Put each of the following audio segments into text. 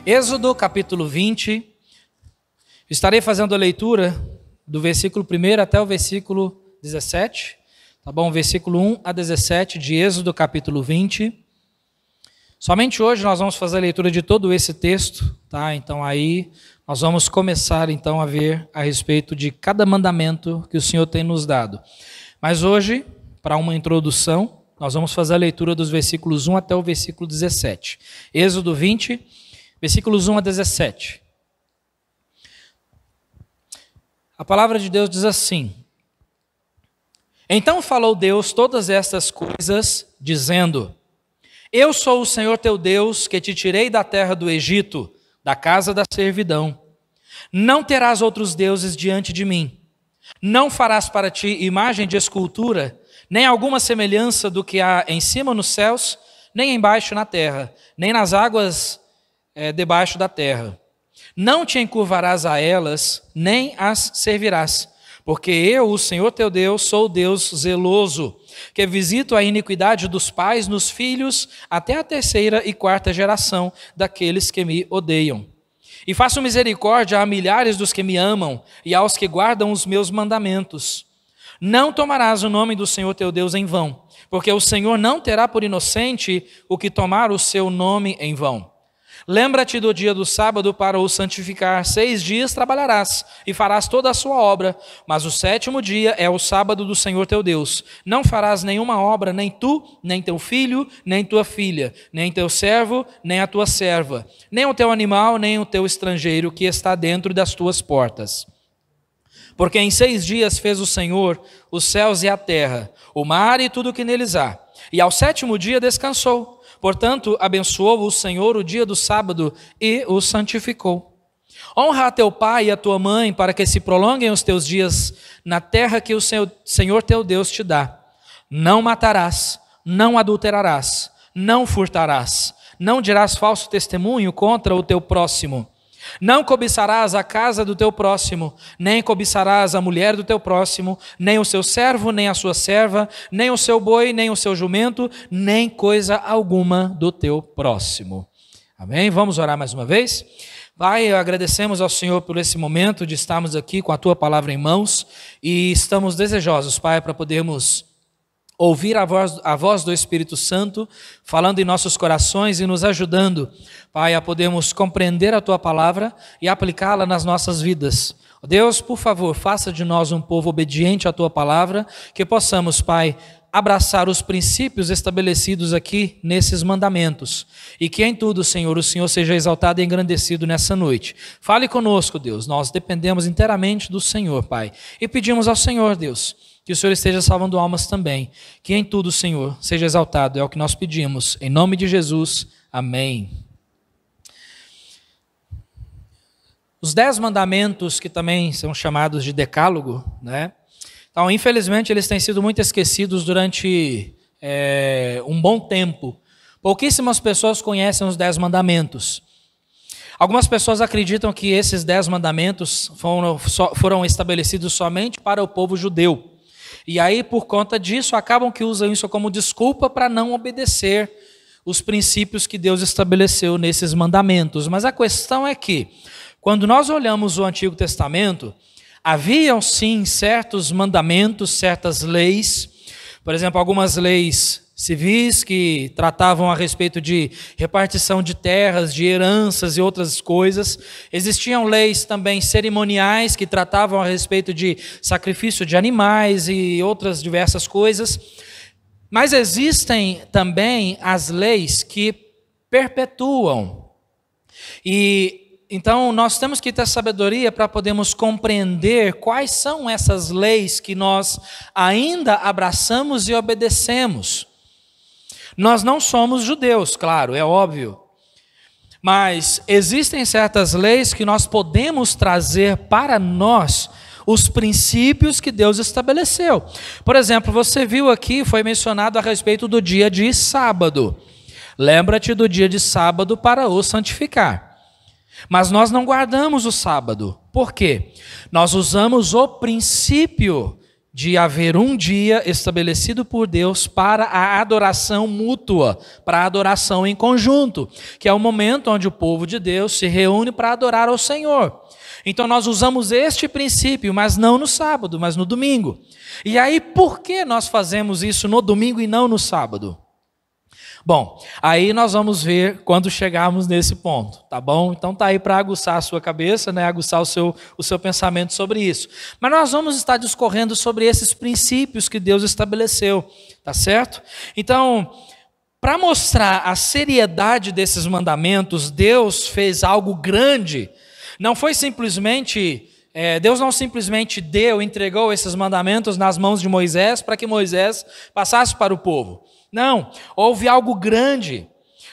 Êxodo capítulo 20, estarei fazendo a leitura do versículo 1 até o versículo 17, tá bom? Versículo 1 a 17 de Êxodo capítulo 20. Somente hoje nós vamos fazer a leitura de todo esse texto, tá? Então aí nós vamos começar então a ver a respeito de cada mandamento que o Senhor tem nos dado. Mas hoje, para uma introdução, nós vamos fazer a leitura dos versículos 1 até o versículo 17. Êxodo 20, versículos 1 a 17. A palavra de Deus diz assim: Então falou Deus todas estas coisas, dizendo: Eu sou o Senhor teu Deus, que te tirei da terra do Egito, da casa da servidão. Não terás outros deuses diante de mim. Não farás para ti imagem de escultura, nem alguma semelhança do que há em cima nos céus, nem embaixo na terra, nem nas águas debaixo da terra. Não te encurvarás a elas, nem as servirás, porque eu, o Senhor teu Deus, sou o Deus zeloso, que visito a iniquidade dos pais nos filhos até a terceira e quarta geração daqueles que me odeiam. E faço misericórdia a milhares dos que me amam e aos que guardam os meus mandamentos. Não tomarás o nome do Senhor teu Deus em vão, porque o Senhor não terá por inocente o que tomar o seu nome em vão. Lembra-te do dia do sábado para o santificar. 6 dias trabalharás e farás toda a sua obra, mas o 7º dia é o sábado do Senhor teu Deus. Não farás nenhuma obra, nem tu, nem teu filho, nem tua filha, nem teu servo, nem a tua serva, nem o teu animal, nem o teu estrangeiro que está dentro das tuas portas. Porque em 6 dias fez o Senhor os céus e a terra, o mar e tudo o que neles há, e ao 7º dia descansou. Portanto, abençoou o Senhor o dia do sábado e o santificou. Honra a teu pai e a tua mãe, para que se prolonguem os teus dias na terra que o Senhor teu Deus te dá. Não matarás, não adulterarás, não furtarás, não dirás falso testemunho contra o teu próximo. Não cobiçarás a casa do teu próximo, nem cobiçarás a mulher do teu próximo, nem o seu servo, nem a sua serva, nem o seu boi, nem o seu jumento, nem coisa alguma do teu próximo. Amém? Vamos orar mais uma vez? Pai, agradecemos ao Senhor por esse momento de estarmos aqui com a tua palavra em mãos e estamos desejosos, Pai, para podermos ouvir a voz do Espírito Santo falando em nossos corações e nos ajudando, Pai, a podermos compreender a Tua palavra e aplicá-la nas nossas vidas. Deus, por favor, faça de nós um povo obediente à Tua palavra, que possamos, Pai, abraçar os princípios estabelecidos aqui nesses mandamentos e que em tudo, Senhor, o Senhor seja exaltado e engrandecido nessa noite. Fale conosco, Deus, nós dependemos inteiramente do Senhor, Pai, e pedimos ao Senhor, Deus, que o Senhor esteja salvando almas também. Que em tudo, Senhor, seja exaltado. É o que nós pedimos. Em nome de Jesus. Amém. Os 10 mandamentos, que também são chamados de decálogo, né? Então, infelizmente, eles têm sido muito esquecidos durante um bom tempo. Pouquíssimas pessoas conhecem os 10 mandamentos. Algumas pessoas acreditam que esses 10 mandamentos foram estabelecidos somente para o povo judeu. E aí, por conta disso, acabam que usam isso como desculpa para não obedecer os princípios que Deus estabeleceu nesses mandamentos. Mas a questão é que, quando nós olhamos o Antigo Testamento, haviam sim certos mandamentos, certas leis, por exemplo, algumas leis civis que tratavam a respeito de repartição de terras, de heranças e outras coisas. Existiam leis também cerimoniais que tratavam a respeito de sacrifício de animais e outras diversas coisas. Mas existem também as leis que perpetuam. E então nós temos que ter sabedoria para podermos compreender quais são essas leis que nós ainda abraçamos e obedecemos. Nós não somos judeus, claro, é óbvio. Mas existem certas leis que nós podemos trazer para nós os princípios que Deus estabeleceu. Por exemplo, você viu aqui, foi mencionado a respeito do dia de sábado. Lembra-te do dia de sábado para o santificar. Mas nós não guardamos o sábado. Por quê? Nós usamos o princípio de haver um dia estabelecido por Deus para a adoração mútua, para a adoração em conjunto, que é o momento onde o povo de Deus se reúne para adorar ao Senhor. Então nós usamos este princípio, mas não no sábado, mas no domingo. E aí, por que nós fazemos isso no domingo e não no sábado? Bom, aí nós vamos ver quando chegarmos nesse ponto, tá bom? Então tá aí para aguçar a sua cabeça, né? Aguçar o seu pensamento sobre isso. Mas nós vamos estar discorrendo sobre esses princípios que Deus estabeleceu, tá certo? Então, para mostrar a seriedade desses mandamentos, Deus fez algo grande. Não foi simplesmente... Deus não simplesmente entregou esses mandamentos nas mãos de Moisés para que Moisés passasse para o povo. Não, houve algo grande.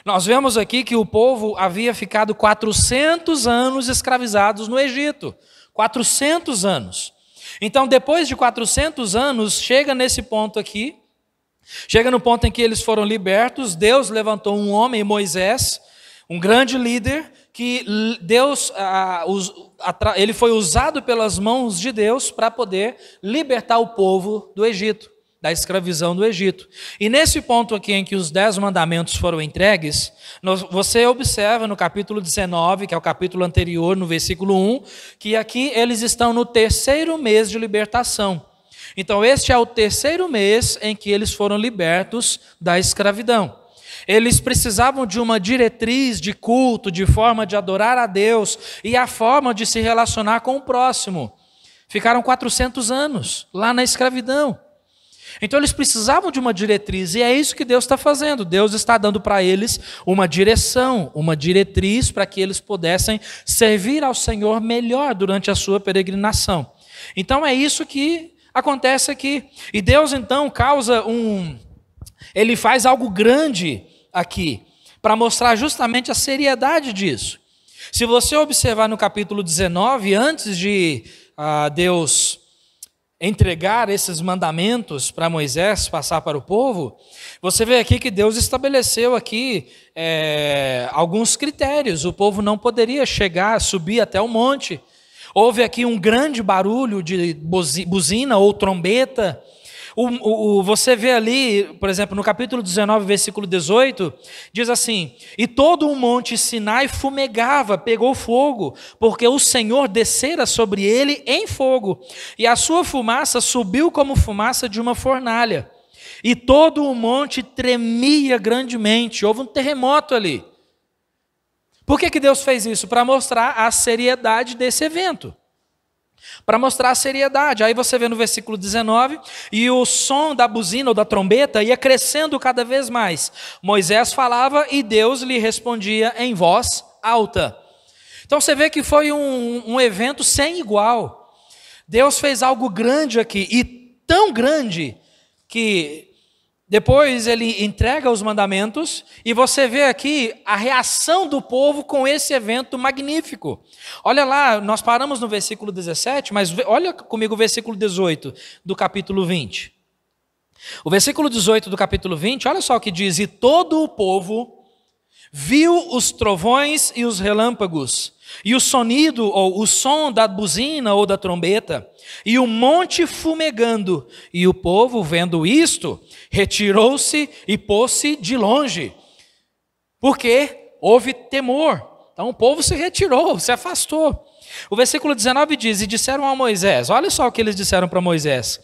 Nós vemos aqui que o povo havia ficado 400 anos escravizados no Egito. 400 anos. Então, depois de 400 anos, chega nesse ponto aqui, chega no ponto em que eles foram libertos, Deus levantou um homem, Moisés, um grande líder, que ele foi usado pelas mãos de Deus para poder libertar o povo do Egito, da escravidão do Egito. E nesse ponto aqui em que os 10 mandamentos foram entregues, você observa no capítulo 19, que é o capítulo anterior, no versículo 1, que aqui eles estão no 3º mês de libertação. Então este é o 3º mês em que eles foram libertos da escravidão. Eles precisavam de uma diretriz de culto, de forma de adorar a Deus e a forma de se relacionar com o próximo. Ficaram 400 anos lá na escravidão. Então eles precisavam de uma diretriz e é isso que Deus está fazendo. Deus está dando para eles uma direção, uma diretriz para que eles pudessem servir ao Senhor melhor durante a sua peregrinação. Então é isso que acontece aqui. E Deus então Ele faz algo grande aqui, para mostrar justamente a seriedade disso. Se você observar no capítulo 19, antes de Deus entregar esses mandamentos para Moisés passar para o povo, você vê aqui que Deus estabeleceu aqui alguns critérios. O povo não poderia subir até o monte. Houve aqui um grande barulho de buzina ou trombeta. Você vê ali, por exemplo, no capítulo 19, versículo 18, diz assim: e todo o monte Sinai fumegava, pegou fogo, porque o Senhor descera sobre ele em fogo, e a sua fumaça subiu como fumaça de uma fornalha, e todo o monte tremia grandemente. Houve um terremoto ali. Por que Deus fez isso? Para mostrar a seriedade desse evento. Para mostrar a seriedade. Aí você vê no versículo 19, e o som da buzina ou da trombeta ia crescendo cada vez mais. Moisés falava e Deus lhe respondia em voz alta. Então você vê que foi um evento sem igual. Deus fez algo grande aqui, e tão grande que depois ele entrega os mandamentos, e você vê aqui a reação do povo com esse evento magnífico. Olha lá, nós paramos no versículo 17, mas olha comigo o versículo 18 do capítulo 20. O versículo 18 do capítulo 20, olha só o que diz: e todo o povo viu os trovões e os relâmpagos, e o sonido, ou o som da buzina ou da trombeta, e o monte fumegando, e o povo, vendo isto, retirou-se e pôs-se de longe, porque houve temor. Então o povo se retirou, se afastou. O versículo 19 diz: e disseram a Moisés, olha só o que eles disseram para Moisés: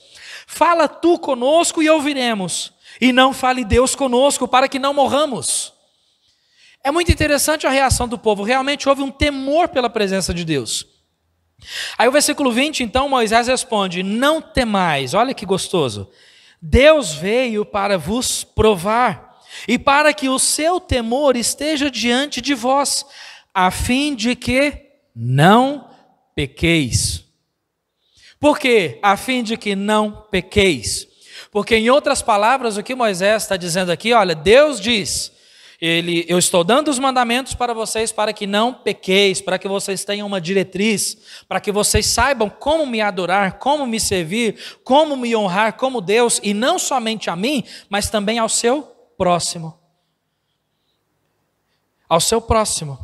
fala tu conosco e ouviremos, e não fale Deus conosco, para que não morramos. É muito interessante a reação do povo. Realmente houve um temor pela presença de Deus. Aí o versículo 20, então, Moisés responde: não temais. Olha que gostoso. Deus veio para vos provar, e para que o seu temor esteja diante de vós, a fim de que não pequeis. Por quê? A fim de que não pequeis. Porque, em outras palavras, o que Moisés está dizendo aqui, olha, Deus diz: eu estou dando os mandamentos para vocês para que não pequeis, para que vocês tenham uma diretriz, para que vocês saibam como me adorar, como me servir, como me honrar como Deus, e não somente a mim, mas também ao seu próximo. Ao seu próximo.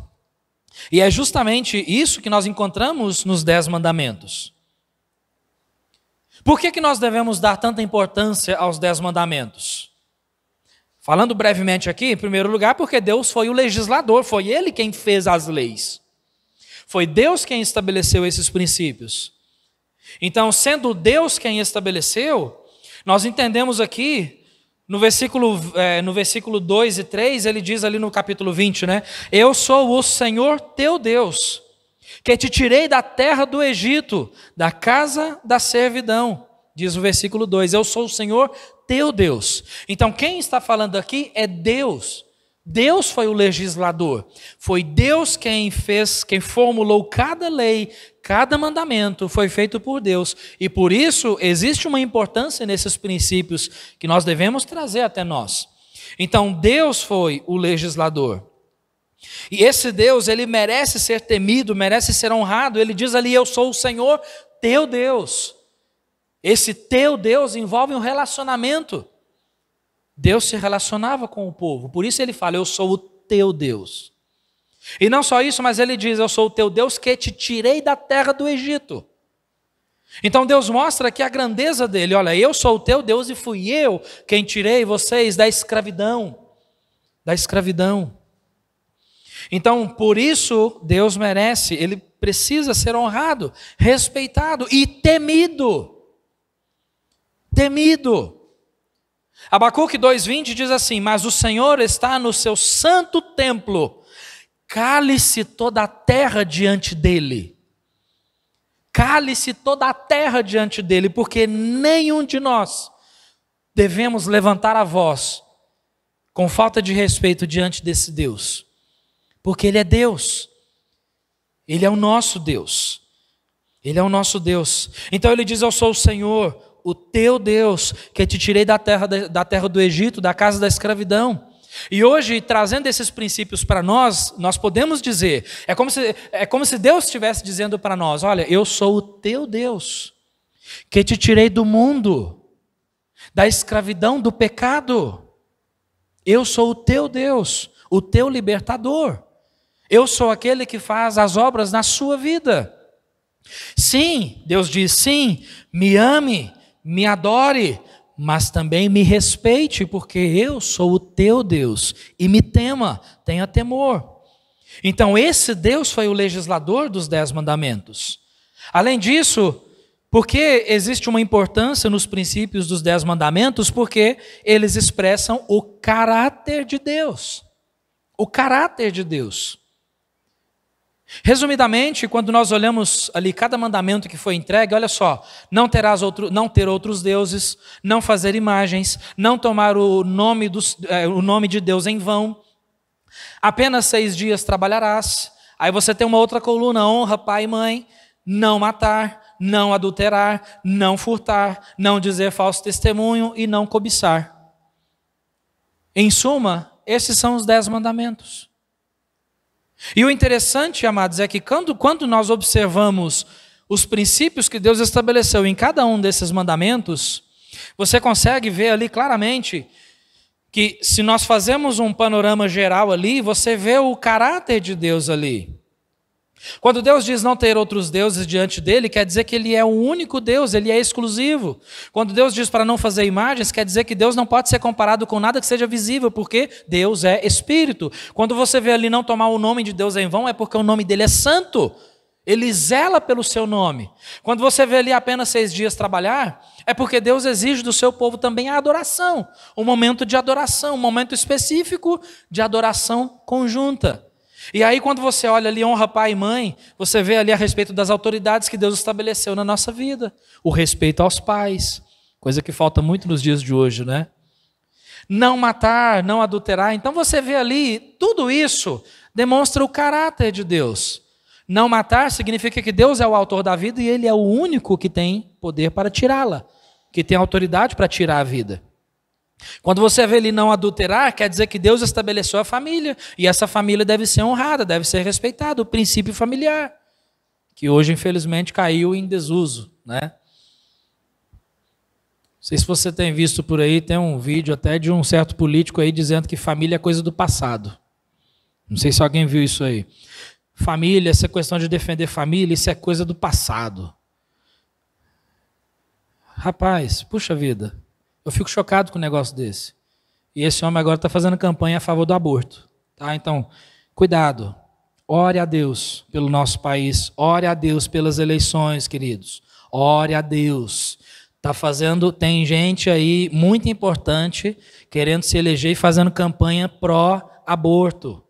E é justamente isso que nós encontramos nos 10 mandamentos. Por que nós devemos dar tanta importância aos 10 mandamentos? Falando brevemente aqui, em primeiro lugar, porque Deus foi o legislador, foi Ele quem fez as leis. Foi Deus quem estabeleceu esses princípios. Então, sendo Deus quem estabeleceu, nós entendemos aqui, no versículo 2 e 3, ele diz ali no capítulo 20, né? Eu sou o Senhor teu Deus, que te tirei da terra do Egito, da casa da servidão. Diz o versículo 2, eu sou o Senhor teu Deus. Então quem está falando aqui é Deus. Deus foi o legislador. Foi Deus quem formulou cada lei, cada mandamento, foi feito por Deus. E por isso existe uma importância nesses princípios que nós devemos trazer até nós. Então Deus foi o legislador. E esse Deus, ele merece ser temido, merece ser honrado. Ele diz ali, eu sou o Senhor teu Deus. Esse teu Deus envolve um relacionamento. Deus se relacionava com o povo, por isso ele fala, eu sou o teu Deus. E não só isso, mas ele diz, eu sou o teu Deus que te tirei da terra do Egito. Então Deus mostra aqui a grandeza dele, olha, eu sou o teu Deus e fui eu quem tirei vocês da escravidão. Da escravidão. Então, por isso, Deus merece, ele precisa ser honrado, respeitado e temido. Temido. Abacuque 2:20 diz assim, mas o Senhor está no seu santo templo, cale-se toda a terra diante dele. Cale-se toda a terra diante dele, porque nenhum de nós devemos levantar a voz com falta de respeito diante desse Deus. Porque Ele é Deus. Ele é o nosso Deus. Ele é o nosso Deus. Então Ele diz, eu sou o Senhor, o teu Deus, que te tirei da terra do Egito, da casa da escravidão. E hoje, trazendo esses princípios para nós, nós podemos dizer, é como se Deus estivesse dizendo para nós, olha, eu sou o teu Deus, que te tirei do mundo, da escravidão, do pecado. Eu sou o teu Deus, o teu libertador. Eu sou aquele que faz as obras na sua vida. Sim, Deus diz, sim, me ame, me adore, mas também me respeite, porque eu sou o teu Deus, e me tema, tenha temor. Então esse Deus foi o legislador dos 10 mandamentos. Além disso, por que existe uma importância nos princípios dos 10 mandamentos? Porque eles expressam o caráter de Deus. O caráter de Deus. Resumidamente, quando nós olhamos ali cada mandamento que foi entregue, olha só, não ter outros deuses, não fazer imagens, não tomar o nome de Deus em vão, apenas 6 dias trabalharás, aí você tem uma outra coluna, honra pai e mãe, não matar, não adulterar, não furtar, não dizer falso testemunho e não cobiçar. Em suma, esses são os 10 mandamentos. E o interessante, amados, é que quando nós observamos os princípios que Deus estabeleceu em cada um desses mandamentos, você consegue ver ali claramente que se nós fazemos um panorama geral ali, você vê o caráter de Deus ali. Quando Deus diz não ter outros deuses diante dele, quer dizer que ele é o único Deus, ele é exclusivo. Quando Deus diz para não fazer imagens, quer dizer que Deus não pode ser comparado com nada que seja visível, porque Deus é espírito. Quando você vê ali não tomar o nome de Deus em vão, é porque o nome dele é santo. Ele zela pelo seu nome. Quando você vê ali apenas 6 dias trabalhar, é porque Deus exige do seu povo também a adoração. Um momento de adoração, um momento específico de adoração conjunta. E aí quando você olha ali, honra pai e mãe, você vê ali a respeito das autoridades que Deus estabeleceu na nossa vida. O respeito aos pais, coisa que falta muito nos dias de hoje, né? Não matar, não adulterar. Então você vê ali, tudo isso demonstra o caráter de Deus. Não matar significa que Deus é o autor da vida e Ele é o único que tem poder para tirá-la, que tem autoridade para tirar a vida. Quando você vê ele não adulterar, quer dizer que Deus estabeleceu a família, e essa família deve ser honrada, deve ser respeitada, o princípio familiar, que hoje infelizmente caiu em desuso, né? Não sei se você tem visto por aí, tem um vídeo até de um certo político aí dizendo que família é coisa do passado. Não sei se alguém viu isso aí. Família, essa questão de defender família, isso é coisa do passado. Rapaz, puxa vida, eu fico chocado com um negócio desse. E esse homem agora está fazendo campanha a favor do aborto. Tá? Então, cuidado. Ore a Deus pelo nosso país. Ore a Deus pelas eleições, queridos. Ore a Deus. Tem gente aí muito importante querendo se eleger e fazendo campanha pró-aborto.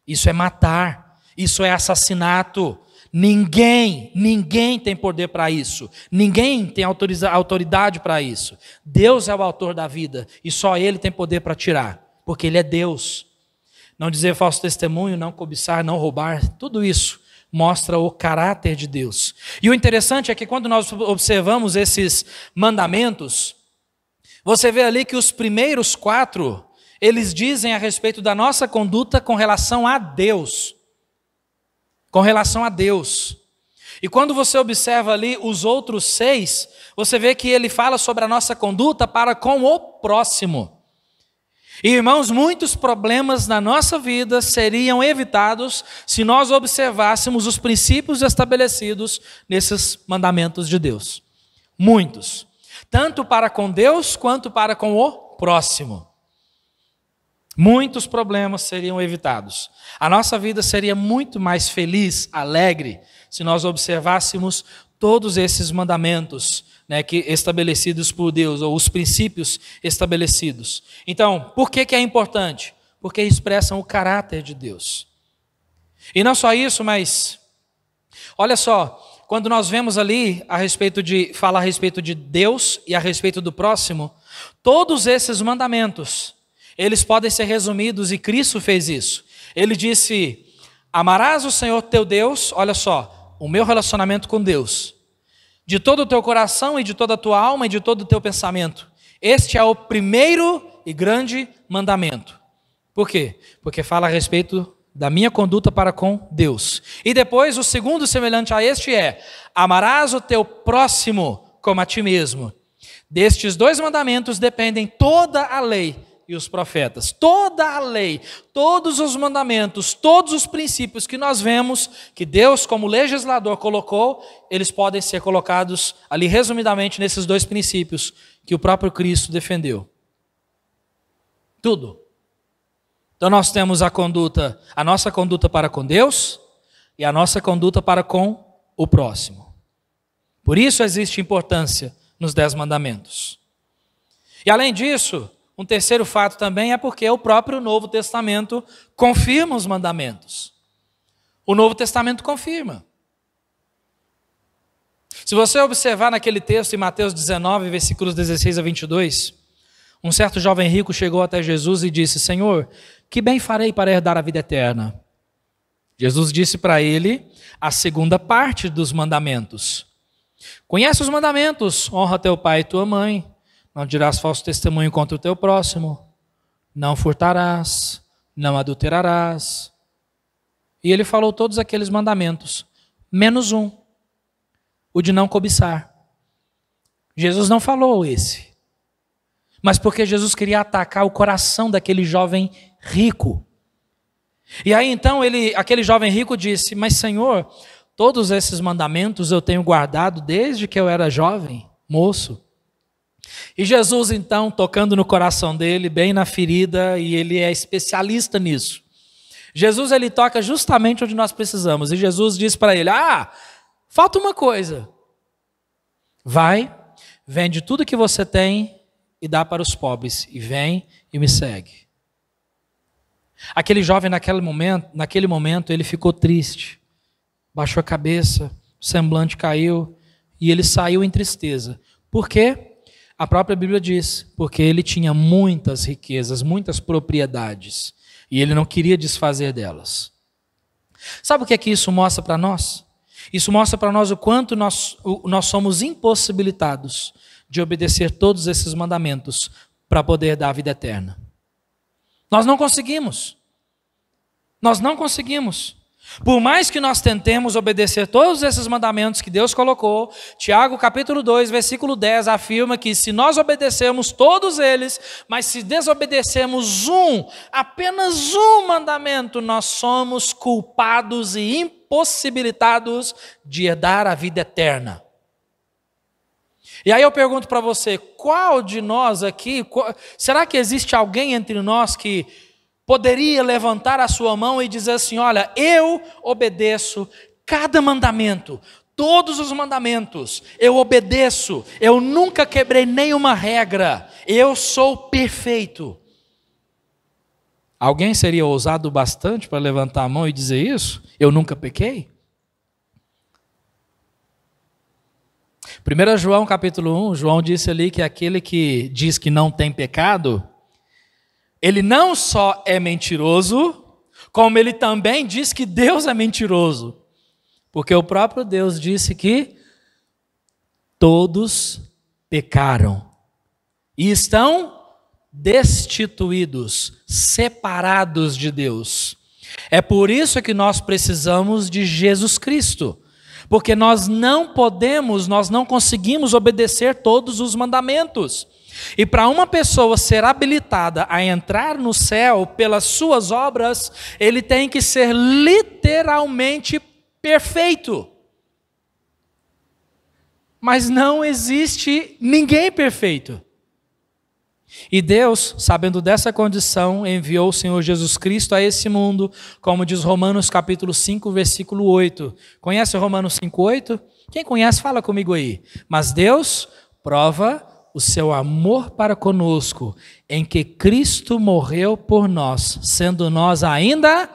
Isso é matar. Isso é assassinato. Ninguém tem poder para isso. Ninguém tem autoridade para isso. Deus é o autor da vida e só Ele tem poder para tirar, porque Ele é Deus. Não dizer falso testemunho, não cobiçar, não roubar, tudo isso mostra o caráter de Deus. E o interessante é que quando nós observamos esses mandamentos, você vê ali que os primeiros 4, eles dizem a respeito da nossa conduta com relação a Deus. Com relação a Deus. E quando você observa ali os outros 6, você vê que ele fala sobre a nossa conduta para com o próximo. E, irmãos, muitos problemas na nossa vida seriam evitados se nós observássemos os princípios estabelecidos nesses mandamentos de Deus. Muitos. Tanto para com Deus quanto para com o próximo. Muitos problemas seriam evitados. A nossa vida seria muito mais feliz, alegre, se nós observássemos todos esses mandamentos, que estabelecidos por Deus, ou os princípios estabelecidos. Então, por que é importante? Porque expressam o caráter de Deus. E não só isso, mas olha só, quando nós vemos ali falar a respeito de Deus e a respeito do próximo, todos esses mandamentos, eles podem ser resumidos, e Cristo fez isso. Ele disse: amarás o Senhor teu Deus, olha só, o meu relacionamento com Deus, de todo o teu coração e de toda a tua alma e de todo o teu pensamento. Este é o primeiro e grande mandamento. Por quê? Porque fala a respeito da minha conduta para com Deus. E depois o segundo semelhante a este é: amarás o teu próximo como a ti mesmo. Destes 2 mandamentos dependem toda a lei e os profetas. Toda a lei, todos os mandamentos, todos os princípios que nós vemos que Deus, como legislador, colocou, eles podem ser colocados ali resumidamente nesses 2 princípios que o próprio Cristo defendeu. Tudo. Então nós temos a nossa conduta para com Deus e a nossa conduta para com o próximo. Por isso existe importância nos 10 mandamentos. E além disso, um terceiro fato também é porque o próprio Novo Testamento confirma os mandamentos. O Novo Testamento confirma. Se você observar naquele texto em Mateus 19, versículos 16 a 22, um certo jovem rico chegou até Jesus e disse: Senhor, que bem farei para herdar a vida eterna? Jesus disse para ele a segunda parte dos mandamentos. Conhece os mandamentos: honra teu pai e tua mãe, não dirás falso testemunho contra o teu próximo, não furtarás, não adulterarás. E ele falou todos aqueles mandamentos, menos um, o de não cobiçar. Jesus não falou esse, mas porque Jesus queria atacar o coração daquele jovem rico. E aí então aquele jovem rico disse: mas Senhor, todos esses mandamentos eu tenho guardado desde que eu era jovem, moço. E Jesus então, tocando no coração dele, bem na ferida, e ele é especialista nisso. Jesus, ele toca justamente onde nós precisamos. E Jesus diz para ele: falta uma coisa. Vai, vende tudo que você tem e dá para os pobres. E vem e me segue. Aquele jovem naquele momento, ele ficou triste. Baixou a cabeça, o semblante caiu e ele saiu em tristeza. Por quê? A própria Bíblia diz: porque ele tinha muitas riquezas, muitas propriedades, e ele não queria desfazer delas. Sabe o que é que isso mostra para nós? Isso mostra para nós o quanto nós somos impossibilitados de obedecer todos esses mandamentos para poder dar a vida eterna. Nós não conseguimos. Nós não conseguimos. Por mais que nós tentemos obedecer todos esses mandamentos que Deus colocou, Tiago capítulo 2, versículo 10 afirma que se nós obedecermos todos eles, mas se desobedecermos apenas um mandamento, nós somos culpados e impossibilitados de herdar a vida eterna. E aí eu pergunto para você, qual de nós aqui, será que existe alguém entre nós que poderia levantar a sua mão e dizer assim, olha, eu obedeço cada mandamento, todos os mandamentos, eu obedeço, eu nunca quebrei nenhuma regra, eu sou perfeito. Alguém seria ousado bastante para levantar a mão e dizer isso? Eu nunca pequei? 1 João capítulo 1, João disse ali que aquele que diz que não tem pecado, ele não só é mentiroso, como ele também diz que Deus é mentiroso. Porque o próprio Deus disse que todos pecaram e estão destituídos, separados de Deus. É por isso que nós precisamos de Jesus Cristo. Porque nós não conseguimos obedecer todos os mandamentos. E para uma pessoa ser habilitada a entrar no céu pelas suas obras, ele tem que ser literalmente perfeito. Mas não existe ninguém perfeito. E Deus, sabendo dessa condição, enviou o Senhor Jesus Cristo a esse mundo, como diz Romanos capítulo 5, versículo 8. Conhece Romanos 5, 8? Quem conhece, fala comigo aí. Mas Deus prova o seu amor para conosco, em que Cristo morreu por nós, sendo nós ainda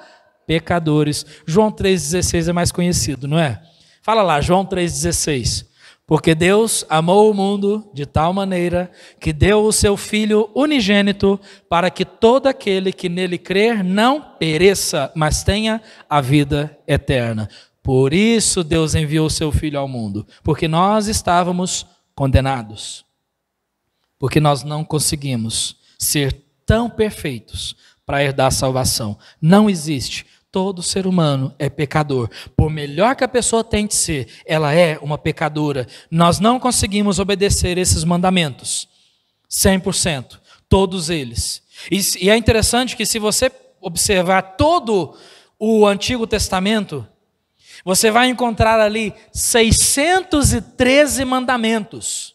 pecadores. João 3,16 é mais conhecido, não é? Fala lá, João 3,16. Porque Deus amou o mundo de tal maneira que deu o seu Filho unigênito para que todo aquele que nele crer não pereça, mas tenha a vida eterna. Por isso Deus enviou o seu Filho ao mundo, porque nós estávamos condenados. Porque nós não conseguimos ser tão perfeitos para herdar a salvação. Não existe. Todo ser humano é pecador. Por melhor que a pessoa tente ser, ela é uma pecadora. Nós não conseguimos obedecer esses mandamentos. 100%. Todos eles. E é interessante que se você observar todo o Antigo Testamento, você vai encontrar ali 613 mandamentos.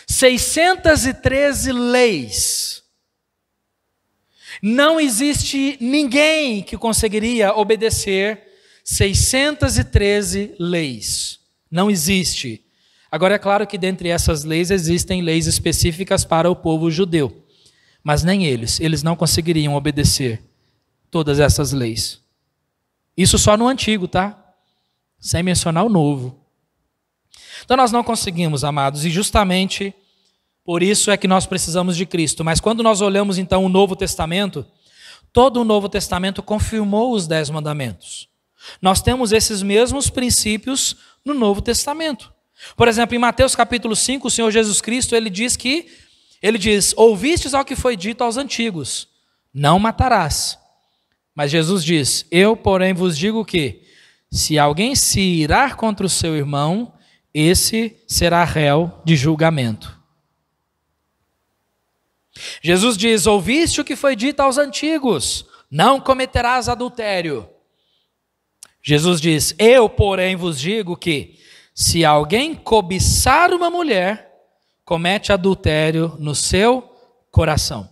613 leis. Não existe ninguém que conseguiria obedecer 613 leis. Não existe. Agora é claro que dentre essas leis existem leis específicas para o povo judeu. Mas nem eles não conseguiriam obedecer todas essas leis. Isso só no Antigo, tá? Sem mencionar o Novo. Então nós não conseguimos, amados, e justamente por isso é que nós precisamos de Cristo. Mas quando nós olhamos então o Novo Testamento, todo o Novo Testamento confirmou os 10 mandamentos. Nós temos esses mesmos princípios no Novo Testamento. Por exemplo, em Mateus capítulo 5, o Senhor Jesus Cristo, ele diz, ouvistes ao que foi dito aos antigos, não matarás. Mas Jesus diz, eu, porém, vos digo que, se alguém se irar contra o seu irmão, esse será réu de julgamento. Jesus diz, ouviste o que foi dito aos antigos, não cometerás adultério. Jesus diz, eu, porém, vos digo que, se alguém cobiçar uma mulher, comete adultério no seu coração.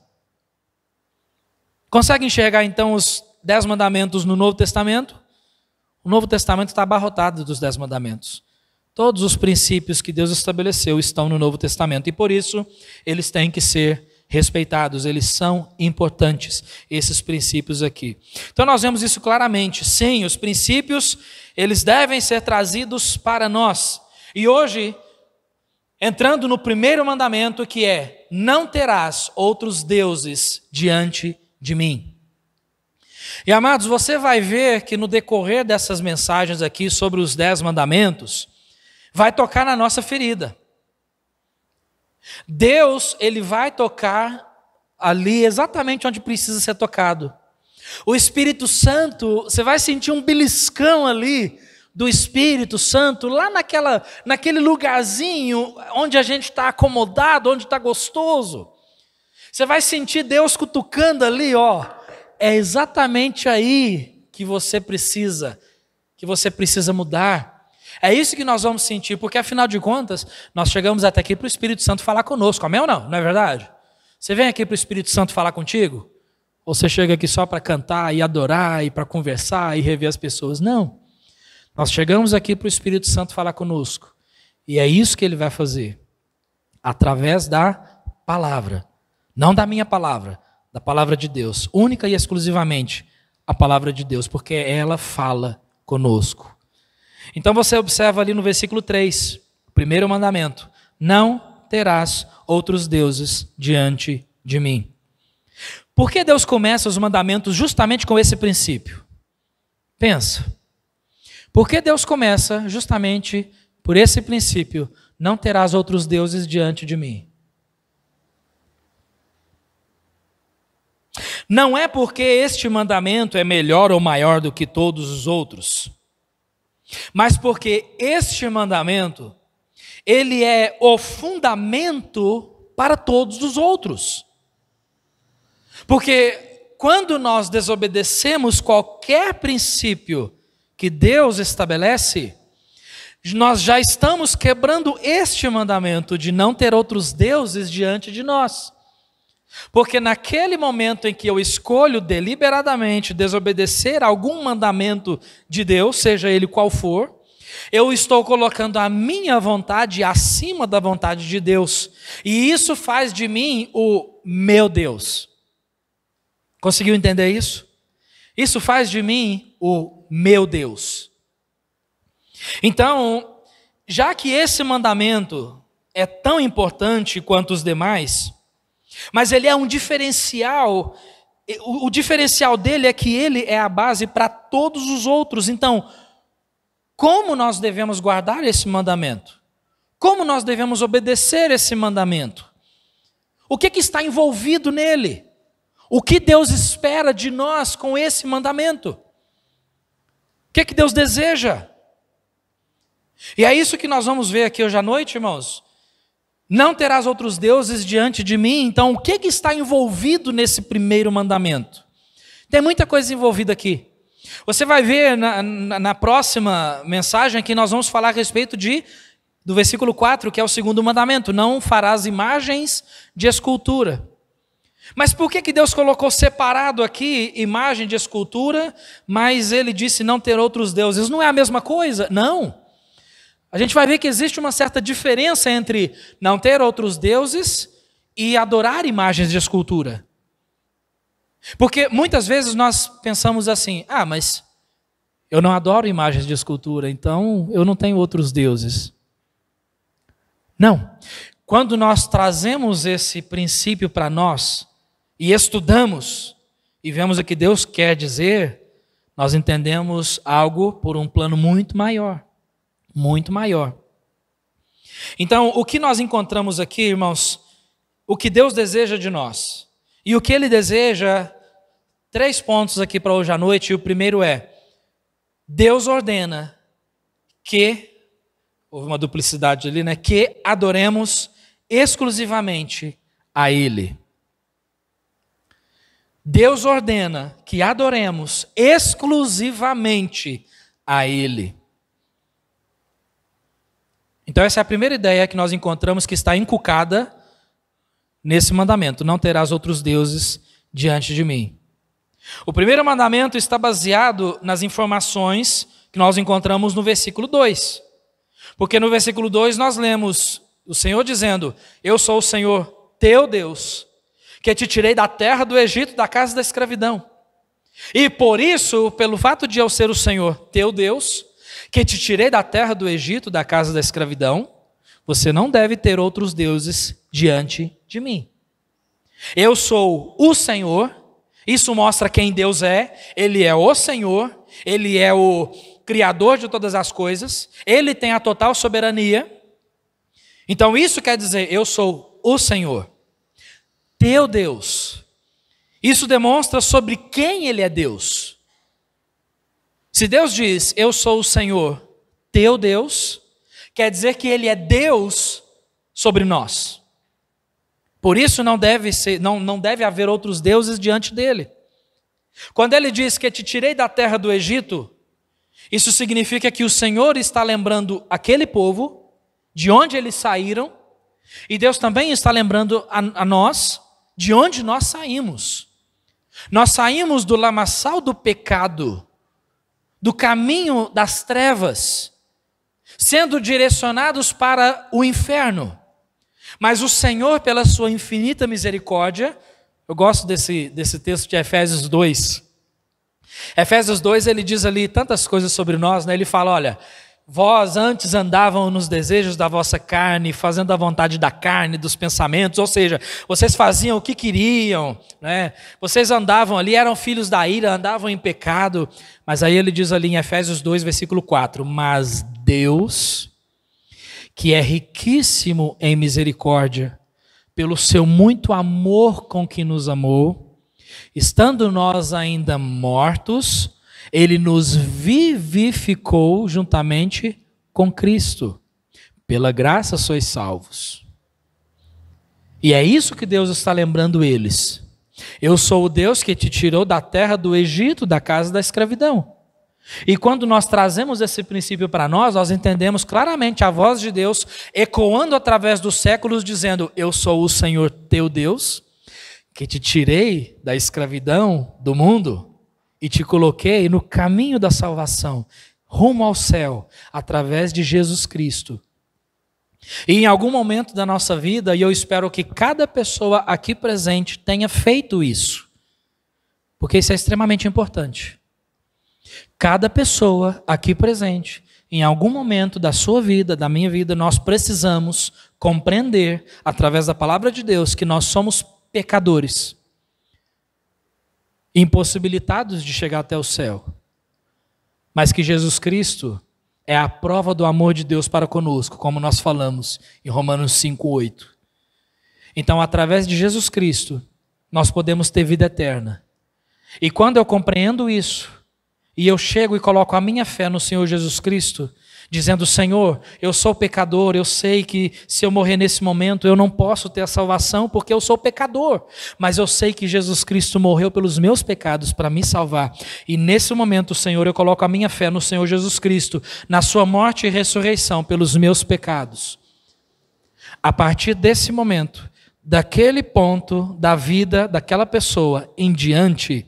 Consegue enxergar então os 10 mandamentos no Novo Testamento? O Novo Testamento está abarrotado dos 10 mandamentos. Todos os princípios que Deus estabeleceu estão no Novo Testamento e por isso eles têm que ser respeitados, eles são importantes, esses princípios aqui. Então nós vemos isso claramente. Sim, os princípios, eles devem ser trazidos para nós. E hoje, entrando no primeiro mandamento, que é, não terás outros deuses diante de mim. E amados, você vai ver que no decorrer dessas mensagens aqui sobre os 10 mandamentos, vai tocar na nossa ferida. Deus, ele vai tocar ali exatamente onde precisa ser tocado. O Espírito Santo, você vai sentir um beliscão ali do Espírito Santo, lá naquele lugarzinho onde a gente está acomodado, onde está gostoso. Você vai sentir Deus cutucando ali, ó. É exatamente aí que você precisa mudar. É isso que nós vamos sentir, porque afinal de contas, nós chegamos até aqui para o Espírito Santo falar conosco, amém ou não? Não é verdade? Você vem aqui para o Espírito Santo falar contigo? Ou você chega aqui só para cantar e adorar e para conversar e rever as pessoas? Não. Nós chegamos aqui para o Espírito Santo falar conosco. E é isso que ele vai fazer. Através da palavra. Não da minha palavra, da palavra de Deus. Única e exclusivamente a palavra de Deus, porque ela fala conosco. Então você observa ali no versículo 3, o primeiro mandamento. Não terás outros deuses diante de mim. Por que Deus começa os mandamentos justamente com esse princípio? Pensa. Por que Deus começa justamente por esse princípio? Não terás outros deuses diante de mim. Não é porque este mandamento é melhor ou maior do que todos os outros, mas porque este mandamento, ele é o fundamento para todos os outros. Porque quando nós desobedecemos qualquer princípio que Deus estabelece, nós já estamos quebrando este mandamento de não ter outros deuses diante de nós. Porque naquele momento em que eu escolho deliberadamente desobedecer algum mandamento de Deus, seja ele qual for, eu estou colocando a minha vontade acima da vontade de Deus. E isso faz de mim o meu Deus. Conseguiu entender isso? Isso faz de mim o meu Deus. Então, já que esse mandamento é tão importante quanto os demais, mas ele é um diferencial, o diferencial dele é que ele é a base para todos os outros. Então, como nós devemos guardar esse mandamento? Como nós devemos obedecer esse mandamento? O que está envolvido nele? O que Deus espera de nós com esse mandamento? O que Deus deseja? E é isso que nós vamos ver aqui hoje à noite, irmãos. Não terás outros deuses diante de mim. Então, o que está envolvido nesse primeiro mandamento? Tem muita coisa envolvida aqui. Você vai ver na próxima mensagem que nós vamos falar a respeito do versículo 4, que é o segundo mandamento. Não farás imagens de escultura. Mas por que Deus colocou separado aqui imagem de escultura, mas ele disse não ter outros deuses? Não é a mesma coisa? Não. A gente vai ver que existe uma certa diferença entre não ter outros deuses e adorar imagens de escultura. Porque muitas vezes nós pensamos assim, mas eu não adoro imagens de escultura, então eu não tenho outros deuses. Não. Quando nós trazemos esse princípio para nós e estudamos e vemos o que Deus quer dizer, nós entendemos algo por um plano muito maior. Muito maior. Então, o que nós encontramos aqui, irmãos, o que Deus deseja de nós, e o que Ele deseja, 3 pontos aqui para hoje à noite, e o primeiro é, Deus ordena que, houve uma duplicidade ali, né, que adoremos exclusivamente a Ele. Deus ordena que adoremos exclusivamente a Ele. Então essa é a primeira ideia que nós encontramos que está inculcada nesse mandamento. Não terás outros deuses diante de mim. O primeiro mandamento está baseado nas informações que nós encontramos no versículo 2. Porque no versículo 2 nós lemos o Senhor dizendo, eu sou o Senhor teu Deus, que te tirei da terra do Egito, da casa da escravidão. E por isso, pelo fato de eu ser o Senhor teu Deus, que te tirei da terra do Egito, da casa da escravidão, você não deve ter outros deuses diante de mim. Eu sou o Senhor, isso mostra quem Deus é, Ele é o Senhor, Ele é o Criador de todas as coisas, Ele tem a total soberania. Então isso quer dizer, eu sou o Senhor, teu Deus. Isso demonstra sobre quem Ele é Deus. Se Deus diz, eu sou o Senhor, teu Deus, quer dizer que Ele é Deus sobre nós. Por isso não deve haver outros deuses diante dEle. Quando Ele diz que te tirei da terra do Egito, Isso significa que o Senhor está lembrando aquele povo, de onde eles saíram, e Deus também está lembrando a nós, de onde nós saímos. Nós saímos do lamaçal do pecado, do caminho das trevas, sendo direcionados para o inferno. Mas o Senhor, pela sua infinita misericórdia, eu gosto desse texto de Efésios 2. Efésios 2, ele diz ali tantas coisas sobre nós, né? Ele fala, olha, vós antes andavam nos desejos da vossa carne, fazendo a vontade da carne, dos pensamentos, ou seja, vocês faziam o que queriam, né? Vocês andavam ali, eram filhos da ira, andavam em pecado, mas aí ele diz ali em Efésios 2, versículo 4, mas Deus, que é riquíssimo em misericórdia, pelo seu muito amor com que nos amou, estando nós ainda mortos, Ele nos vivificou juntamente com Cristo. Pela graça sois salvos. E é isso que Deus está lembrando eles. Eu sou o Deus que te tirou da terra do Egito, da casa da escravidão. E quando nós trazemos esse princípio para nós entendemos claramente a voz de Deus ecoando através dos séculos, dizendo, eu sou o Senhor teu Deus, que te tirei da escravidão do mundo e te coloquei no caminho da salvação, rumo ao céu, através de Jesus Cristo. E em algum momento da nossa vida, e eu espero que cada pessoa aqui presente tenha feito isso, porque isso é extremamente importante. Cada pessoa aqui presente, em algum momento da sua vida, da minha vida, nós precisamos compreender, através da palavra de Deus, que nós somos pecadores, impossibilitados de chegar até o céu, mas que Jesus Cristo é a prova do amor de Deus para conosco, como nós falamos em Romanos 5:8. Então, através de Jesus Cristo, nós podemos ter vida eterna. E quando eu compreendo isso, e eu chego e coloco a minha fé no Senhor Jesus Cristo, dizendo, Senhor, eu sou pecador, eu sei que se eu morrer nesse momento eu não posso ter a salvação porque eu sou pecador, mas eu sei que Jesus Cristo morreu pelos meus pecados para me salvar, e nesse momento, Senhor, eu coloco a minha fé no Senhor Jesus Cristo, na sua morte e ressurreição pelos meus pecados. A partir desse momento, daquele ponto da vida daquela pessoa em diante,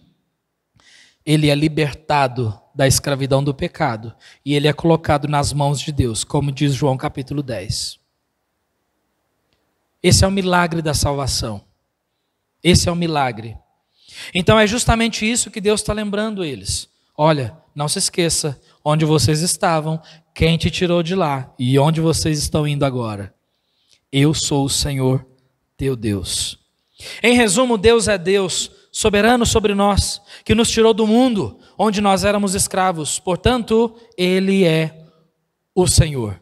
ele é libertado da escravidão do pecado e ele é colocado nas mãos de Deus, como diz João capítulo 10. Esse é o milagre da salvação. Esse é o milagre. Então é justamente isso que Deus está lembrando eles. Olha, não se esqueça onde vocês estavam, quem te tirou de lá e onde vocês estão indo agora. Eu sou o Senhor teu Deus. Em resumo, Deus é Deus soberano sobre nós, que nos tirou do mundo onde nós éramos escravos. Portanto, Ele é o Senhor.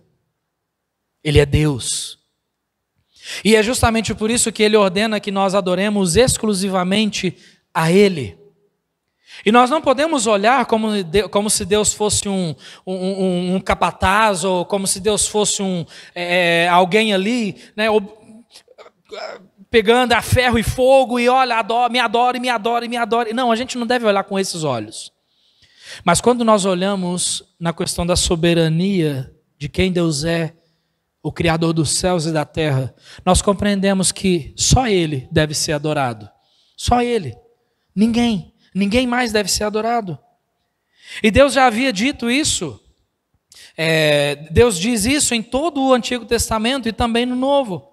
Ele é Deus. E é justamente por isso que Ele ordena que nós adoremos exclusivamente a Ele. E nós não podemos olhar como se Deus fosse um capataz, ou como se Deus fosse alguém ali, né, pegando a ferro e fogo e olha, me adore, me adore, me adore. Não, a gente não deve olhar com esses olhos. Mas quando nós olhamos na questão da soberania de quem Deus é, o Criador dos céus e da terra, nós compreendemos que só Ele deve ser adorado. Só Ele. Ninguém mais deve ser adorado. E Deus já havia dito isso. Deus diz isso em todo o Antigo Testamento e também no Novo.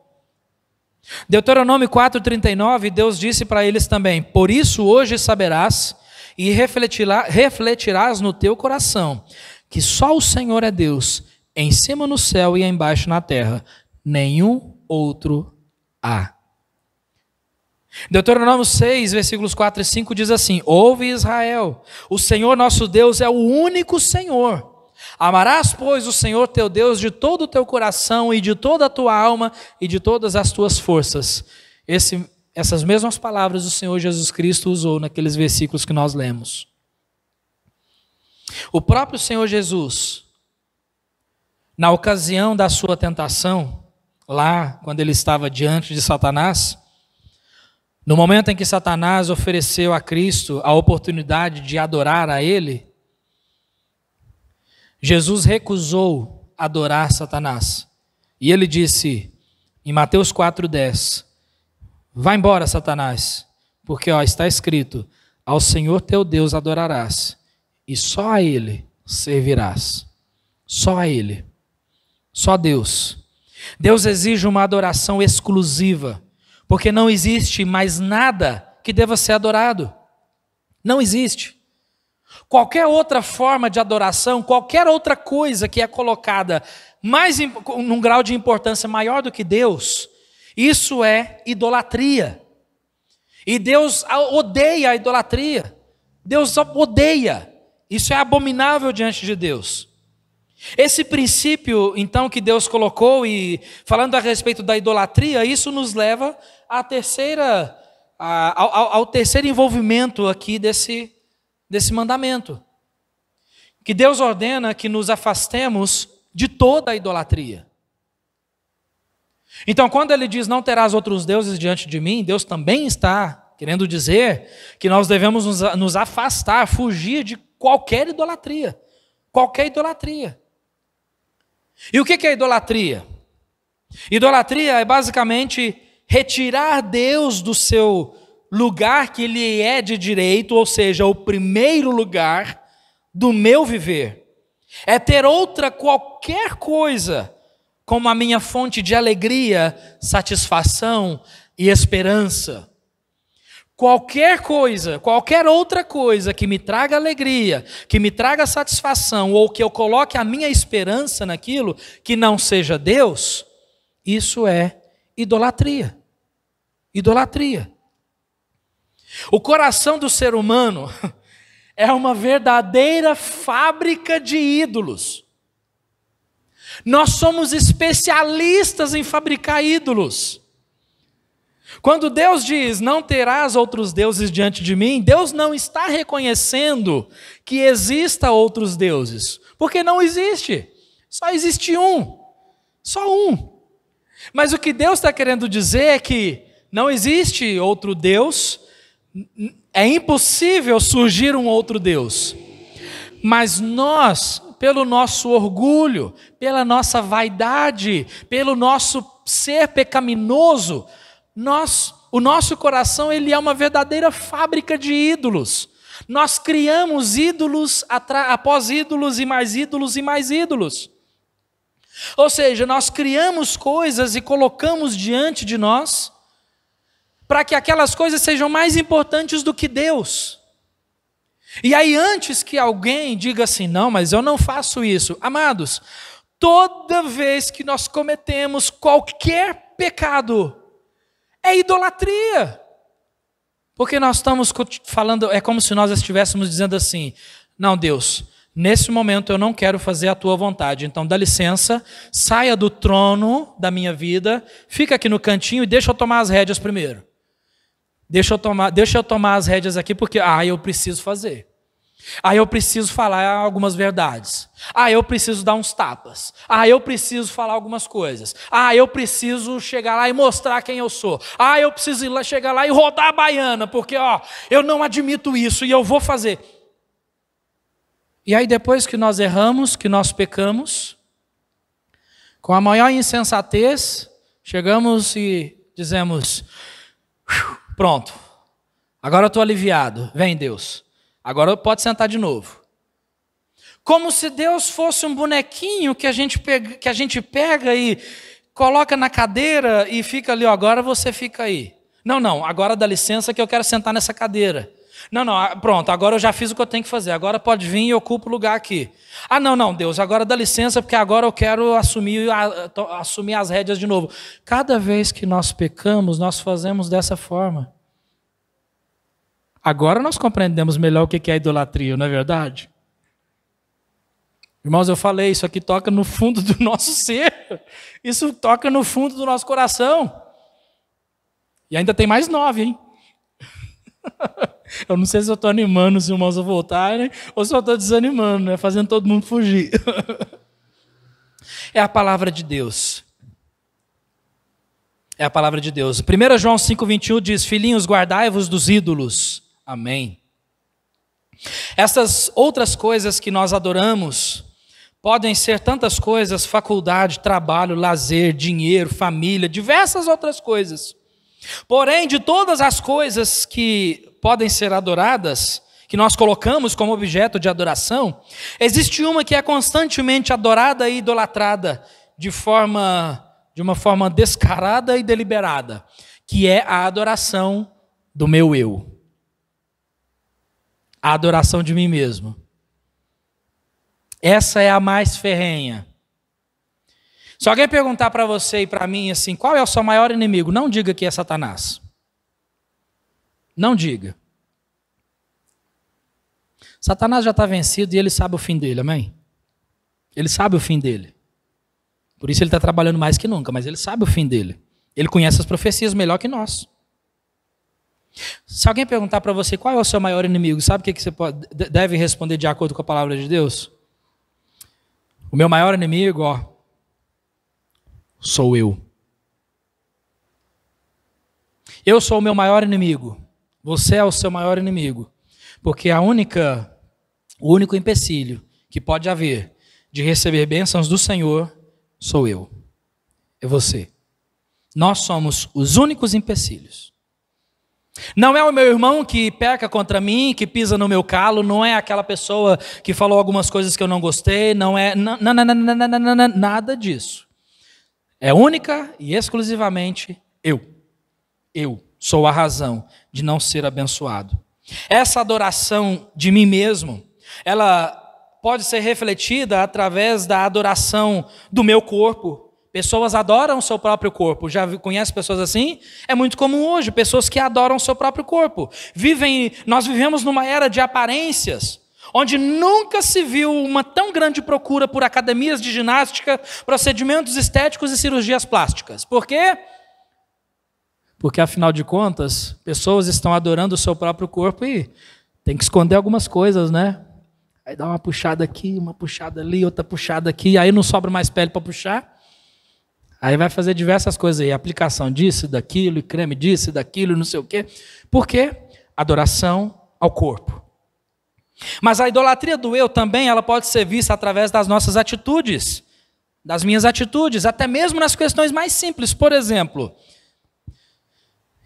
Deuteronômio 4:39, Deus disse para eles também, por isso hoje saberás e refletirás no teu coração, que só o Senhor é Deus, em cima no céu e embaixo na terra, nenhum outro há. Deuteronômio 6, versículos 4 e 5 diz assim, ouve Israel, o Senhor nosso Deus é o único Senhor. Amarás, pois, o Senhor teu Deus de todo o teu coração e de toda a tua alma e de todas as tuas forças. Essas mesmas palavras o Senhor Jesus Cristo usou naqueles versículos que nós lemos. O próprio Senhor Jesus, na ocasião da sua tentação, lá quando ele estava diante de Satanás, no momento em que Satanás ofereceu a Cristo a oportunidade de adorar a Ele, Jesus recusou adorar Satanás. E ele disse, em Mateus 4,10, vai embora, Satanás, porque está escrito, ao Senhor teu Deus adorarás, e só a Ele servirás. Só a Ele. Só Deus. Deus exige uma adoração exclusiva, porque não existe mais nada que deva ser adorado. Não existe. Qualquer outra forma de adoração, qualquer outra coisa que é colocada num grau de importância maior do que Deus, isso é idolatria. E Deus odeia a idolatria. Deus odeia. Isso é abominável diante de Deus. Esse princípio, então, que Deus colocou, e falando a respeito da idolatria, isso nos leva ao terceiro envolvimento aqui desse mandamento. Que Deus ordena que nos afastemos de toda a idolatria. Então, quando ele diz, não terás outros deuses diante de mim, Deus também está querendo dizer que nós devemos nos afastar, fugir de qualquer idolatria. Qualquer idolatria. E o que é idolatria? Idolatria é basicamente retirar Deus do seu lugar que Ele é de direito, ou seja, o primeiro lugar do meu viver. É ter outra qualquer coisa como a minha fonte de alegria, satisfação e esperança. Qualquer coisa, qualquer outra coisa que me traga alegria, que me traga satisfação, ou que eu coloque a minha esperança naquilo que não seja Deus, isso é idolatria. Idolatria. O coração do ser humano é uma verdadeira fábrica de ídolos. Nós somos especialistas em fabricar ídolos. Quando Deus diz, não terás outros deuses diante de mim, Deus não está reconhecendo que exista outros deuses, porque não existe, só existe um, só um. Mas o que Deus está querendo dizer é que não existe outro Deus, é impossível surgir um outro Deus, mas nós, pelo nosso orgulho, pela nossa vaidade, pelo nosso ser pecaminoso, o nosso coração ele é uma verdadeira fábrica de ídolos. Nós criamos ídolos após ídolos e mais ídolos e mais ídolos. Ou seja, nós criamos coisas e colocamos diante de nós para que aquelas coisas sejam mais importantes do que Deus. E aí antes que alguém diga assim, não, mas eu não faço isso. Amados, toda vez que nós cometemos qualquer pecado, é idolatria. Porque nós estamos falando, é como se nós estivéssemos dizendo assim, não, Deus, nesse momento eu não quero fazer a tua vontade, então dá licença, saia do trono da minha vida, fica aqui no cantinho e deixa eu tomar as rédeas primeiro. Deixa eu tomar as rédeas aqui porque, eu preciso fazer. Eu preciso falar algumas verdades. Eu preciso dar uns tapas. Eu preciso falar algumas coisas. Eu preciso chegar lá e mostrar quem eu sou. Eu preciso chegar lá e rodar a baiana, porque eu não admito isso e eu vou fazer. E aí depois que nós erramos, que nós pecamos, com a maior insensatez, chegamos e dizemos, pronto, agora eu estou aliviado, vem Deus. Agora pode sentar de novo. Como se Deus fosse um bonequinho que a gente pega e coloca na cadeira e fica ali, agora você fica aí. Não, agora dá licença que eu quero sentar nessa cadeira. Não, pronto, agora eu já fiz o que eu tenho que fazer, agora pode vir e ocupa o lugar aqui. Não, Deus, agora dá licença porque agora eu quero assumir as rédeas de novo. Cada vez que nós pecamos, nós fazemos dessa forma. Agora nós compreendemos melhor o que é idolatria, não é verdade? Irmãos, eu falei, isso aqui toca no fundo do nosso ser. Isso toca no fundo do nosso coração. E ainda tem mais 9, hein? Eu não sei se eu estou animando os irmãos a voltarem ou se eu estou desanimando, né? Fazendo todo mundo fugir. É a palavra de Deus. É a palavra de Deus. 1 João 5,21 diz, filhinhos, guardai-vos dos ídolos. Amém. Essas outras coisas que nós adoramos podem ser tantas coisas: faculdade, trabalho, lazer, dinheiro, família, diversas outras coisas. Porém, de todas as coisas que podem ser adoradas, que nós colocamos como objeto de adoração, existe uma que é constantemente adorada e idolatrada de uma forma descarada e deliberada, que é a adoração do meu eu. A adoração de mim mesmo. Essa é a mais ferrenha. Se alguém perguntar para você e para mim assim, qual é o seu maior inimigo? Não diga que é Satanás. Não diga. Satanás já está vencido e ele sabe o fim dele, amém? Ele sabe o fim dele. Por isso ele está trabalhando mais que nunca, mas ele sabe o fim dele. Ele conhece as profecias melhor que nós. Se alguém perguntar para você qual é o seu maior inimigo, sabe o que você deve responder de acordo com a palavra de Deus? O meu maior inimigo, sou eu. Eu sou o meu maior inimigo. Você é o seu maior inimigo. Porque o único empecilho que pode haver de receber bênçãos do Senhor sou eu. É você. Nós somos os únicos empecilhos. Não é o meu irmão que peca contra mim, que pisa no meu calo, não é aquela pessoa que falou algumas coisas que eu não gostei, não é nada disso. É única e exclusivamente eu. Eu sou a razão de não ser abençoado. Essa adoração de mim mesmo, ela pode ser refletida através da adoração do meu corpo. Pessoas adoram o seu próprio corpo. Já conhece pessoas assim? É muito comum hoje, pessoas que adoram o seu próprio corpo. Nós vivemos numa era de aparências, onde nunca se viu uma tão grande procura por academias de ginástica, procedimentos estéticos e cirurgias plásticas. Por quê? Porque, afinal de contas, pessoas estão adorando o seu próprio corpo e tem que esconder algumas coisas, né? Aí dá uma puxada aqui, uma puxada ali, outra puxada aqui, aí não sobra mais pele para puxar. Aí vai fazer diversas coisas aí, aplicação disso, daquilo, e creme disso, daquilo, não sei o quê. Por quê? Adoração ao corpo. Mas a idolatria do eu também, ela pode ser vista através das nossas atitudes, das minhas atitudes, até mesmo nas questões mais simples. Por exemplo,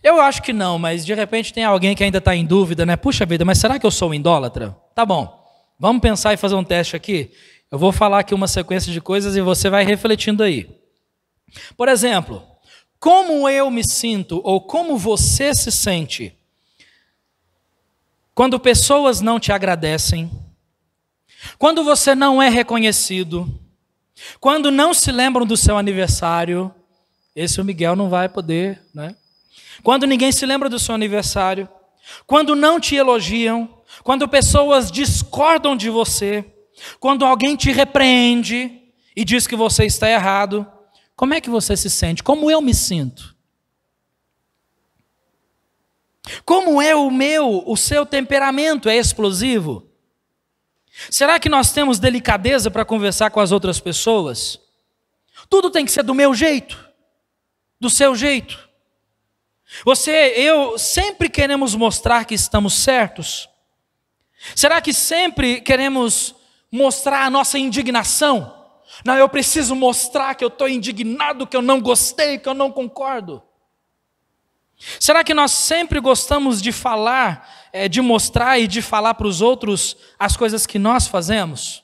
eu acho que não, mas de repente tem alguém que ainda está em dúvida, né? Puxa vida, mas será que eu sou um idólatra? Tá bom, vamos pensar e fazer um teste aqui. Eu vou falar aqui uma sequência de coisas e você vai refletindo aí. Por exemplo, como eu me sinto ou como você se sente quando pessoas não te agradecem, quando você não é reconhecido, quando não se lembram do seu aniversário? Esse o Miguel não vai poder, né? Quando ninguém se lembra do seu aniversário, quando não te elogiam, quando pessoas discordam de você, quando alguém te repreende e diz que você está errado, como é que você se sente? Como eu me sinto? Como é o seu temperamento? É explosivo? Será que nós temos delicadeza para conversar com as outras pessoas? Tudo tem que ser do meu jeito, do seu jeito. Eu sempre queremos mostrar que estamos certos? Será que sempre queremos mostrar a nossa indignação? Não, eu preciso mostrar que eu estou indignado, que eu não gostei, que eu não concordo. Será que nós sempre gostamos de falar, de mostrar e de falar para os outros as coisas que nós fazemos?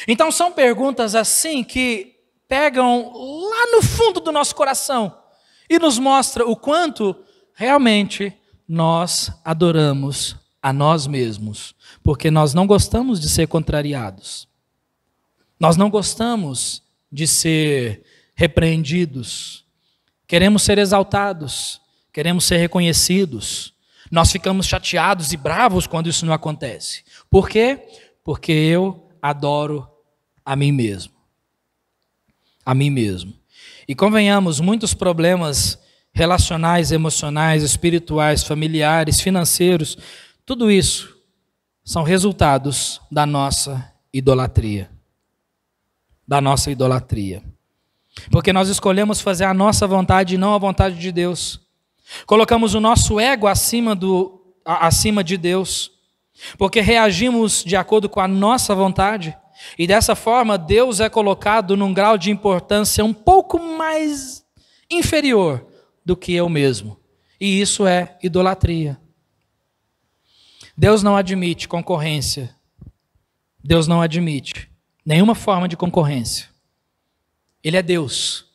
Então são perguntas assim que pegam lá no fundo do nosso coração e nos mostra o quanto realmente nós adoramos a nós mesmos, porque nós não gostamos de ser contrariados. Nós não gostamos de ser repreendidos. Queremos ser exaltados, queremos ser reconhecidos. Nós ficamos chateados e bravos quando isso não acontece. Por quê? Porque eu adoro a mim mesmo. A mim mesmo. E convenhamos, muitos problemas relacionais, emocionais, espirituais, familiares, financeiros, tudo isso são resultados da nossa idolatria. Da nossa idolatria. Porque nós escolhemos fazer a nossa vontade e não a vontade de Deus. Colocamos o nosso ego acima de Deus. Porque reagimos de acordo com a nossa vontade. E dessa forma, Deus é colocado num grau de importância um pouco mais inferior do que eu mesmo. E isso é idolatria. Deus não admite concorrência. Deus não admite nenhuma forma de concorrência. Ele é Deus.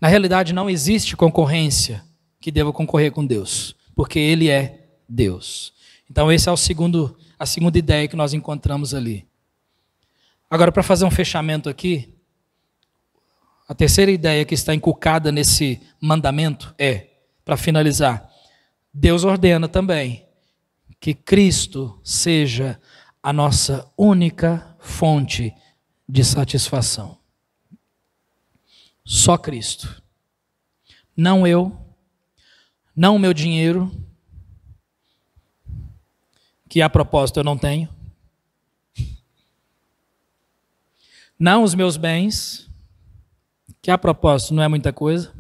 Na realidade, não existe concorrência que deva concorrer com Deus, porque Ele é Deus. Então, essa é a segunda ideia que nós encontramos ali. Agora, para fazer um fechamento aqui, a terceira ideia que está inculcada nesse mandamento para finalizar, Deus ordena também que Cristo seja a nossa única fonte de satisfação. Só Cristo. Não eu, não o meu dinheiro, que a propósito eu não tenho, não os meus bens, que a propósito não é muita coisa,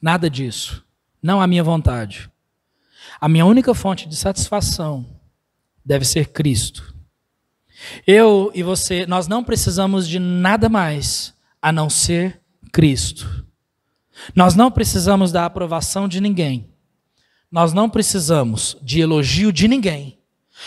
nada disso, não a minha vontade. A minha única fonte de satisfação deve ser Cristo. Eu e você, nós não precisamos de nada mais a não ser Cristo. Nós não precisamos da aprovação de ninguém. Nós não precisamos de elogio de ninguém.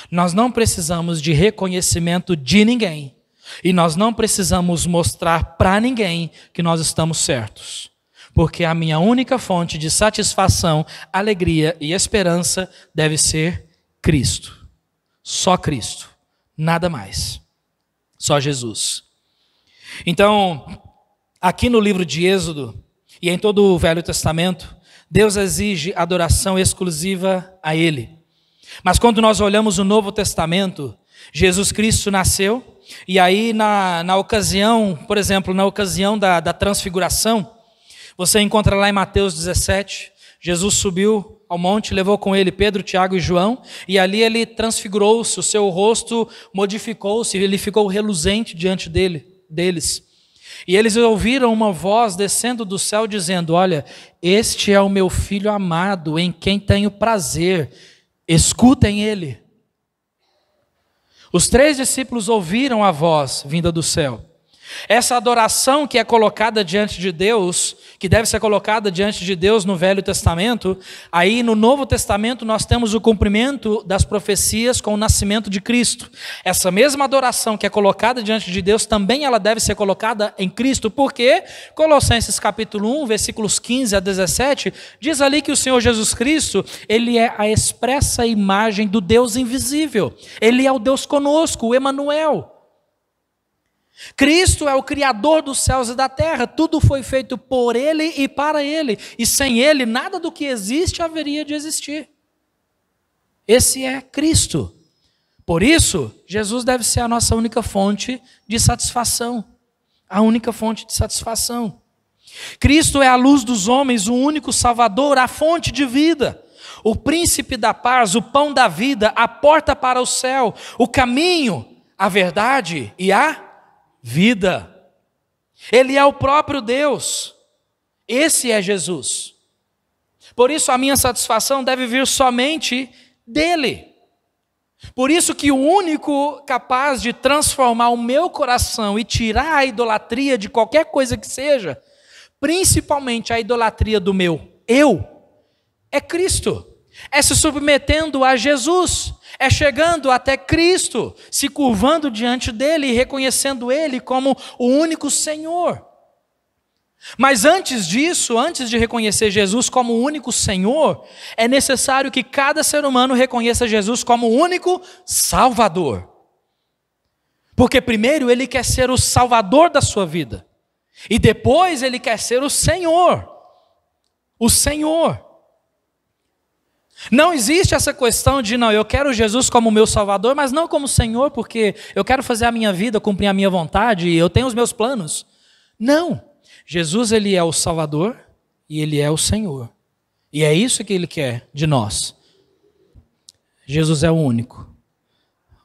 Nós não precisamos de reconhecimento de ninguém. E nós não precisamos mostrar para ninguém que nós estamos certos. Porque a minha única fonte de satisfação, alegria e esperança deve ser Cristo. Só Cristo. Nada mais. Só Jesus. Então, aqui no livro de Êxodo e em todo o Velho Testamento, Deus exige adoração exclusiva a Ele. Mas quando nós olhamos o Novo Testamento, Jesus Cristo nasceu, e aí na ocasião, por exemplo, na ocasião da transfiguração, você encontra lá em Mateus 17, Jesus subiu ao monte, levou com ele Pedro, Tiago e João, e ali ele transfigurou-se, o seu rosto modificou-se, ele ficou reluzente diante deles. E eles ouviram uma voz descendo do céu dizendo: olha, este é o meu filho amado, em quem tenho prazer, escutem ele. Os 3 discípulos ouviram a voz vinda do céu. Essa adoração que é colocada diante de Deus, que deve ser colocada diante de Deus no Velho Testamento, aí no Novo Testamento nós temos o cumprimento das profecias com o nascimento de Cristo. Essa mesma adoração que é colocada diante de Deus, também ela deve ser colocada em Cristo, porque Colossenses capítulo 1, versículos 15 a 17, diz ali que o Senhor Jesus Cristo, Ele é a expressa imagem do Deus invisível. Ele é o Deus conosco, o Emanuel. Cristo é o Criador dos céus e da terra, tudo foi feito por Ele e para Ele, e sem Ele nada do que existe haveria de existir. Esse é Cristo. Por isso, Jesus deve ser a nossa única fonte de satisfação, a única fonte de satisfação. Cristo é a luz dos homens, o único Salvador, a fonte de vida, o príncipe da paz, o pão da vida, a porta para o céu, o caminho, a verdade e a vida. Ele é o próprio Deus. Esse é Jesus. Por isso a minha satisfação deve vir somente dele. Por isso que o único capaz de transformar o meu coração e tirar a idolatria de qualquer coisa que seja, principalmente a idolatria do meu eu, é Cristo. É se submetendo a Jesus, é chegando até Cristo, se curvando diante dele e reconhecendo ele como o único Senhor. Mas antes disso, antes de reconhecer Jesus como o único Senhor, é necessário que cada ser humano reconheça Jesus como o único Salvador. Porque primeiro ele quer ser o Salvador da sua vida, e depois ele quer ser o Senhor. O Senhor. Não existe essa questão de, não, eu quero Jesus como meu Salvador, mas não como Senhor, porque eu quero fazer a minha vida, cumprir a minha vontade, e eu tenho os meus planos. Não. Jesus, ele é o Salvador e ele é o Senhor. E é isso que ele quer de nós. Jesus é o único.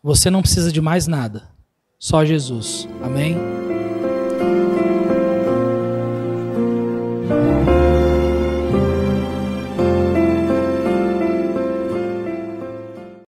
Você não precisa de mais nada. Só Jesus. Amém?